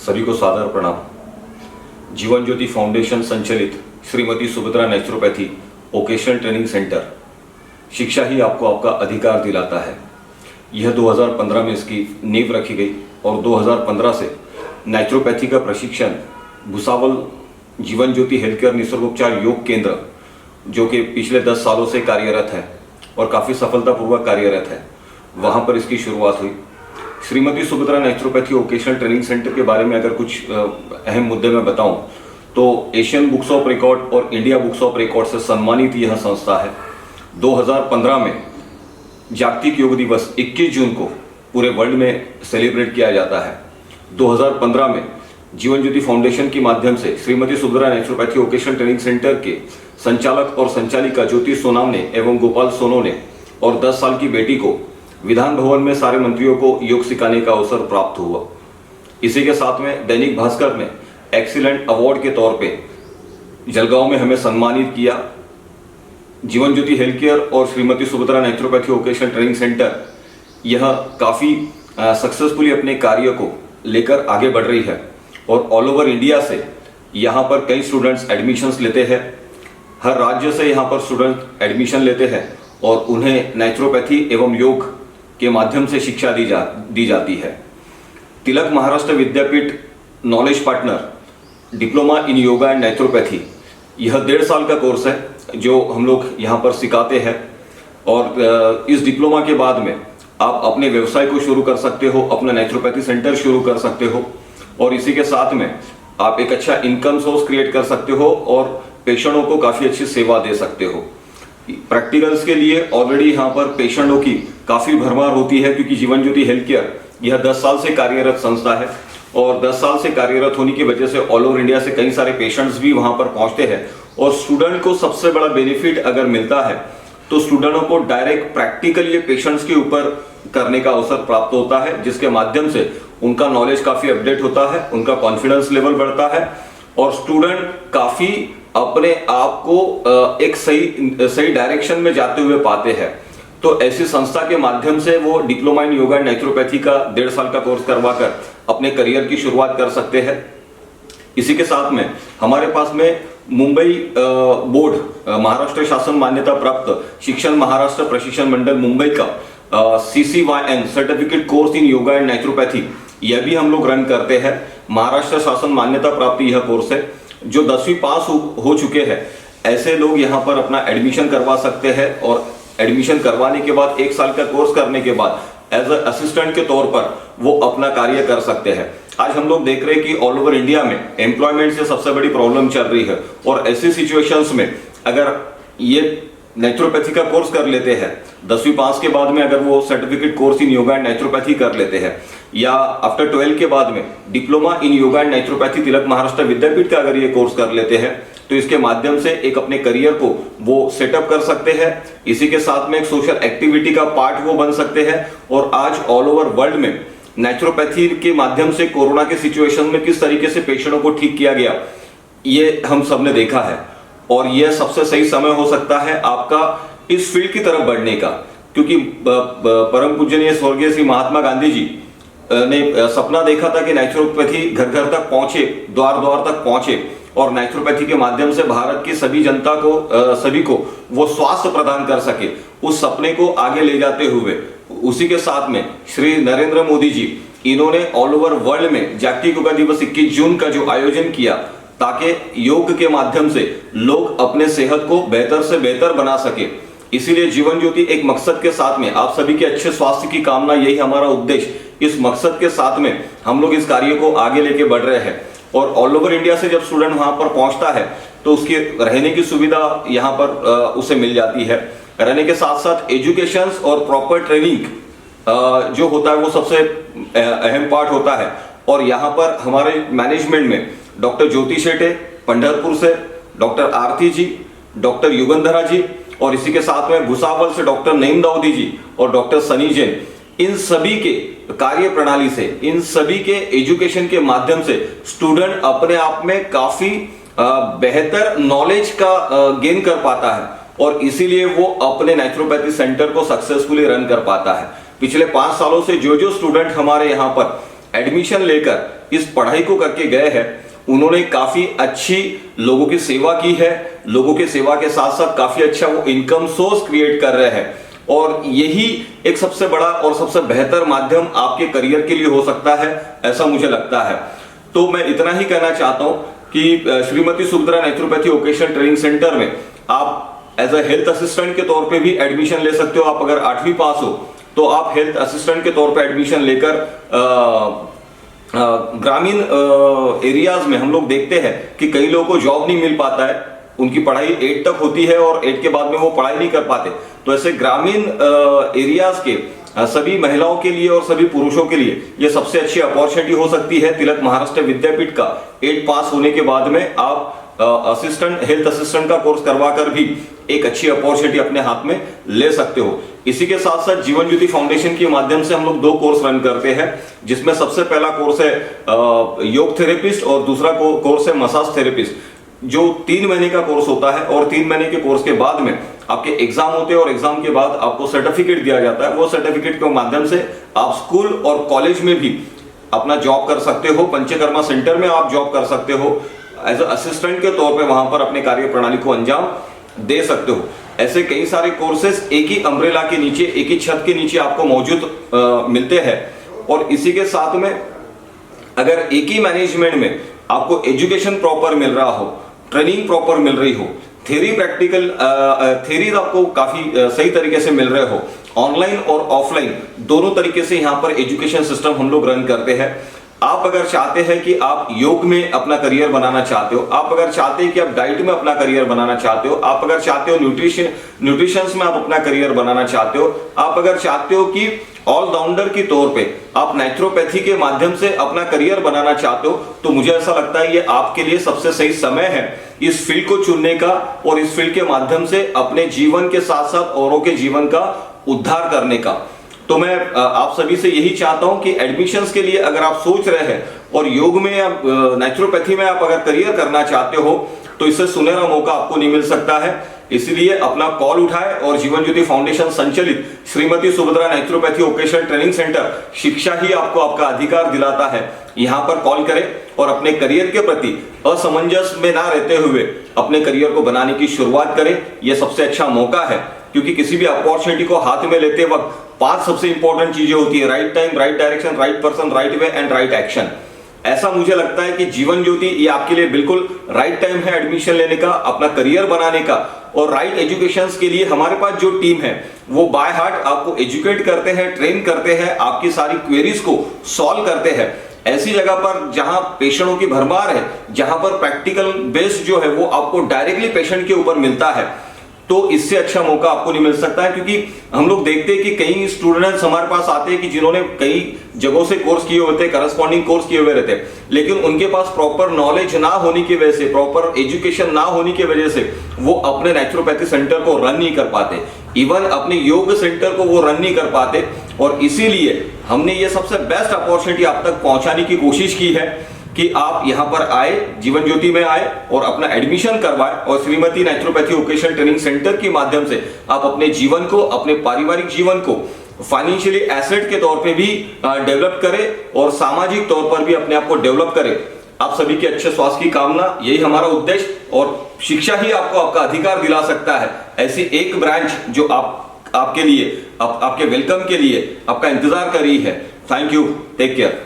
सभी को सादर प्रणाम। जीवन ज्योति फाउंडेशन संचालित Shrimati Subhadra naturopathy vocational training centre शिक्षा ही आपको आपका अधिकार दिलाता है। यह 2015 में इसकी नींव रखी गई और 2015 से नेचुरोपैथी का प्रशिक्षण भुसावल जीवन ज्योति हेल्थ केयर निसर्गोपचार योग केंद्र जो कि पिछले 10 सालों से कार्यरत है और काफ़ी सफलतापूर्वक कार्यरत है, वहाँ पर इसकी शुरुआत हुई। Shrimati Subhadra naturopathy vocational training centre के बारे में अगर कुछ अहम मुद्दे मैं बताऊं तो एशियन बुक्स ऑफ रिकॉर्ड और इंडिया बुक्स ऑफ रिकॉर्ड से सम्मानित यह संस्था है। 2015 में जागतिक योग दिवस 21 जून को पूरे वर्ल्ड में सेलिब्रेट किया जाता है। 2015 में जीवन ज्योति फाउंडेशन के माध्यम से Shrimati Subhadra naturopathy vocational training centre के संचालक और संचालिका ज्योति सोनामने एवं गोपाल सोनोने और 10 साल की बेटी को विधान भवन में सारे मंत्रियों को योग सिखाने का अवसर प्राप्त हुआ। इसी के साथ में दैनिक भास्कर ने एक्सीलेंट अवार्ड के तौर पे जलगांव में हमें सम्मानित किया। जीवन ज्योति हेल्थ केयर और Shrimati Subhadra naturopathy vocational training centre यह काफ़ी सक्सेसफुली अपने कार्य को लेकर आगे बढ़ रही है और ऑल ओवर इंडिया से यहाँ पर कई स्टूडेंट्स एडमिशन्स लेते हैं। हर राज्य से यहाँ पर स्टूडेंट एडमिशन लेते हैं और उन्हें नेचुरोपैथी एवं योग के माध्यम से शिक्षा दी जाती है। Tilak Maharashtra Vidyapeeth knowledge partner diploma in yoga and naturopathy यह 1.5 साल का कोर्स है जो हम लोग यहाँ पर सिखाते हैं और इस डिप्लोमा के बाद में आप अपने व्यवसाय को शुरू कर सकते हो, अपना नेचुरोपैथी सेंटर शुरू कर सकते हो और इसी के साथ में आप एक अच्छा इनकम सोर्स क्रिएट कर सकते हो और पेशेंटों को काफ़ी अच्छी सेवा दे सकते हो। प्रैक्टिकल्स के लिए ऑलरेडी यहाँ पर पेशेंटों की काफ़ी भरमार होती है क्योंकि जीवन ज्योति हेल्थ केयर यह 10 साल से कार्यरत संस्था है और 10 साल से कार्यरत होने की वजह से ऑल ओवर इंडिया से कई सारे पेशेंट्स भी वहाँ पर पहुँचते हैं और स्टूडेंट को सबसे बड़ा बेनिफिट अगर मिलता है तो स्टूडेंटों को डायरेक्ट प्रैक्टिकल ये पेशेंट्स के ऊपर करने का अवसर प्राप्त होता है, जिसके माध्यम से उनका नॉलेज काफ़ी अपडेट होता है, उनका कॉन्फिडेंस लेवल बढ़ता है और स्टूडेंट काफ़ी अपने आप को एक सही डायरेक्शन में जाते हुए पाते हैं। तो ऐसी संस्था के माध्यम से वो diploma in yoga and naturopathy का 1.5 साल का कोर्स करवाकर अपने करियर की शुरुआत कर सकते हैं। इसी के साथ में हमारे पास में मुंबई बोर्ड महाराष्ट्र शासन मान्यता प्राप्त शिक्षण महाराष्ट्र प्रशिक्षण मंडल मुंबई का CCYN certificate course in yoga and naturopathy यह भी हम लोग रन करते हैं। महाराष्ट्र शासन मान्यता प्राप्त यह कोर्स है जो 10वीं पास हो चुके हैं ऐसे लोग यहाँ पर अपना एडमिशन करवा सकते हैं और एडमिशन करवाने के बाद 1 साल का कोर्स करने के बाद एज अ असिस्टेंट के तौर पर वो अपना कार्य कर सकते हैं। आज हम लोग देख रहे हैं कि ऑल ओवर इंडिया में एम्प्लॉयमेंट से सबसे बड़ी प्रॉब्लम चल रही है और ऐसी सिचुएशंस में अगर ये नेचुरोपैथी का कोर्स कर लेते हैं 10वीं पास के बाद में, अगर वो certificate course in yoga and naturopathy कर लेते हैं या आफ्टर 12 के बाद में diploma in yoga and naturopathy Tilak Maharashtra Vidyapeeth का अगर ये कोर्स कर लेते हैं तो इसके माध्यम से एक अपने करियर को वो सेटअप कर सकते हैं। इसी के साथ में एक सोशल एक्टिविटी का पार्ट वो बन सकते हैं और आज ऑल ओवर वर्ल्ड में नेचुरोपैथी के माध्यम से कोरोना के सिचुएशन में किस तरीके से पेशेंटों को ठीक किया गया ये हम सब ने देखा है और यह सबसे सही समय हो सकता है आपका इस फील्ड की तरफ बढ़ने का, क्योंकि परम पूजनीय स्वर्गीय श्री महात्मा गांधी जी ने सपना देखा था कि नेचुरोपैथी घर घर तक पहुंचे, द्वार द्वार तक पहुंचे और नेचुरोपैथी के माध्यम से भारत की सभी जनता को सभी को वो स्वास्थ्य प्रदान कर सके। उस सपने को आगे ले जाते हुए उसी के साथ में श्री नरेंद्र मोदी जी इन्होंने ऑल ओवर वर्ल्ड में जागतिक योगा दिवस 21 जून का जो आयोजन किया ताकि योग के माध्यम से लोग अपने सेहत को बेहतर से बेहतर बना सके। इसीलिए जीवन ज्योति एक मकसद के साथ में आप सभी के अच्छे स्वास्थ्य की कामना, यही हमारा उद्देश्य, इस मकसद के साथ में हम लोग इस कार्य को आगे लेके बढ़ रहे हैं और ऑल ओवर इंडिया से जब स्टूडेंट वहां पर पहुंचता है तो उसकी रहने की सुविधा यहाँ पर उसे मिल जाती है। रहने के साथ साथ एजुकेशन और प्रॉपर ट्रेनिंग जो होता है वो सबसे अहम पार्ट होता है और यहाँ पर हमारे मैनेजमेंट में डॉक्टर ज्योति शेटे पंढरपुर से, डॉक्टर आरती जी, डॉक्टर युगंधरा जी और इसी के साथ में भुसावल से डॉक्टर नईम दाऊदी जी और डॉक्टर सनी जैन, इन सभी के कार्य प्रणाली से, इन सभी के एजुकेशन के माध्यम से स्टूडेंट अपने आप में काफी बेहतर नॉलेज का गेन कर पाता है और इसीलिए वो अपने नेचुरोपैथी सेंटर को सक्सेसफुली रन कर पाता है। पिछले 5 सालों से जो स्टूडेंट हमारे यहाँ पर एडमिशन लेकर इस पढ़ाई को करके गए हैं, उन्होंने काफी अच्छी लोगों की सेवा की है। लोगों की सेवा के साथ साथ काफी अच्छा वो इनकम सोर्स क्रिएट कर रहे हैं, और यही एक सबसे बड़ा और सबसे बेहतर माध्यम आपके करियर के लिए हो सकता है, ऐसा मुझे लगता है। तो मैं इतना ही कहना चाहता हूं कि Shrimati Subhadra naturopathy vocational training centre में आप एज अ हेल्थ असिस्टेंट के तौर पे भी एडमिशन ले सकते हो। आप अगर 8वीं पास हो तो आप हेल्थ असिस्टेंट के तौर पे एडमिशन लेकर ग्रामीण एरियाज में हम लोग देखते हैं कि कई लोगों को जॉब नहीं मिल पाता है, उनकी पढ़ाई 8 तक होती है और 8 के बाद में वो पढ़ाई नहीं कर पाते। तो ऐसे ग्रामीण एरियाज के सभी महिलाओं के लिए और सभी पुरुषों के लिए ये सबसे अच्छी अपॉर्चुनिटी हो सकती है। तिलक महाराष्ट्र विद्यापीठ का 8 पास होने के बाद में आप हेल्थ असिस्टेंट का कोर्स करवा कर भी एक अच्छी अपॉर्चुनिटी अपने हाथ में ले सकते हो। इसी के साथ साथ जीवन ज्योति फाउंडेशन के माध्यम से हम लोग 2 कोर्स रन करते हैं, जिसमें सबसे पहला कोर्स है योग थेरेपिस्ट और दूसरा कोर्स है मसाज थेरेपिस्ट, जो 3 महीने का कोर्स होता है। और 3 महीने के कोर्स के बाद में आपके एग्जाम होते हैं और एग्जाम के बाद आपको सर्टिफिकेट दिया जाता है। वो सर्टिफिकेट के माध्यम से आप स्कूल और कॉलेज में भी अपना जॉब कर सकते हो। पंचकर्मा सेंटर में आप जॉब कर सकते हो, एज असिस्टेंट के तौर पे वहां पर अपने कार्य प्रणाली को अंजाम दे सकते हो। ऐसे कई सारे कोर्सेस एक ही अम्ब्रेला के नीचे, एक ही छत के नीचे आपको मौजूद मिलते हैं। और इसी के साथ में अगर एक ही मैनेजमेंट में आपको एजुकेशन प्रॉपर मिल रहा हो, ट्रेनिंग प्रॉपर मिल रही हो, थ्योरी प्रैक्टिकल थ्योरीज आपको काफी सही तरीके से मिल रहे हो, ऑनलाइन और ऑफलाइन दोनों तरीके से यहाँ पर एजुकेशन सिस्टम हम लोग रन करते हैं। आप अगर चाहते हैं कि आप योग में अपना करियर बनाना चाहते हो, आप अगर चाहते हैं कि आप डाइट में अपना करियर बनाना चाहते हो, आप अगर चाहते हो न्यूट्रिशंस में आप अपना करियर बनाना चाहते हो, आप अगर चाहते हो कि ऑलराउंडर की तौर पे आप नेचुरोपैथी के माध्यम से अपना करियर बनाना चाहते हो, तो मुझे ऐसा लगता है ये आपके लिए सबसे सही समय है इस फील्ड को चुनने का और इस फील्ड के माध्यम से अपने जीवन के साथ साथ औरों के जीवन का उद्धार करने का। तो मैं आप सभी से यही चाहता हूं कि एडमिशंस के लिए अगर आप सोच रहे हैं और योग में या नेचुरोपैथी में आप अगर करियर करना चाहते हो, तो इससे सुनहरा मौका आपको नहीं मिल सकता है। इसलिए अपना कॉल उठाए और जीवन ज्योति फाउंडेशन संचालित Shrimati Subhadra naturopathy vocational training centre, शिक्षा ही आपको आपका अधिकार दिलाता है, यहाँ पर कॉल करें और अपने करियर के प्रति असमंजस में ना रहते हुए अपने करियर को बनाने की शुरुआत करें। यह सबसे अच्छा मौका है, क्योंकि किसी भी अपॉर्चुनिटी को हाथ में लेते वक्त 5 सबसे इंपॉर्टेंट चीजें होती है: right time, right direction, right person, right way and right action. ऐसा मुझे लगता है कि जीवन ज्योति ये आपके लिए बिल्कुल राइट टाइम है एडमिशन लेने का, अपना करियर बनाने का। और राइट एजुकेशंस के लिए हमारे पास जो टीम है वो बाय हार्ट आपको एजुकेट करते हैं, ट्रेन करते हैं, आपकी सारी क्वेरीज को सॉल्व करते हैं ऐसी जगह पर जहां पेशेंटों की भरमार है, जहां पर प्रैक्टिकल बेस्ड जो है वो आपको डायरेक्टली पेशेंट के ऊपर मिलता है। तो इससे अच्छा मौका आपको नहीं मिल सकता है, क्योंकि हम लोग देखते हैं कि कई स्टूडेंट्स हमारे पास आते हैं कि जिन्होंने कई जगहों से कोर्स किए होते हैं, करस्पॉन्डिंग कोर्स किए हुए रहते हैं, लेकिन उनके पास प्रॉपर नॉलेज ना होने की वजह से, प्रॉपर एजुकेशन ना होने की वजह से वो अपने नेचुरोपैथी सेंटर को रन नहीं कर पाते, इवन अपने योग सेंटर को वो रन नहीं कर पाते। और इसीलिए हमने ये सबसे बेस्ट अपॉर्चुनिटी आप तक पहुंचाने की कोशिश की है कि आप यहां पर आए, जीवन ज्योति में आए और अपना एडमिशन करवाए और Shrimati naturopathy vocational training centre के माध्यम से आप अपने जीवन को, अपने पारिवारिक जीवन को फाइनेंशियली एसेट के तौर पे भी डेवलप करें और सामाजिक तौर पर भी अपने आप को डेवलप करें। आप सभी के अच्छे स्वास्थ्य की कामना, यही हमारा उद्देश्य। और शिक्षा ही आपको आपका अधिकार दिला सकता है। ऐसी एक ब्रांच जो आपके लिए, आपके वेलकम के लिए आपका इंतजार कर रही है। Thank you, take care.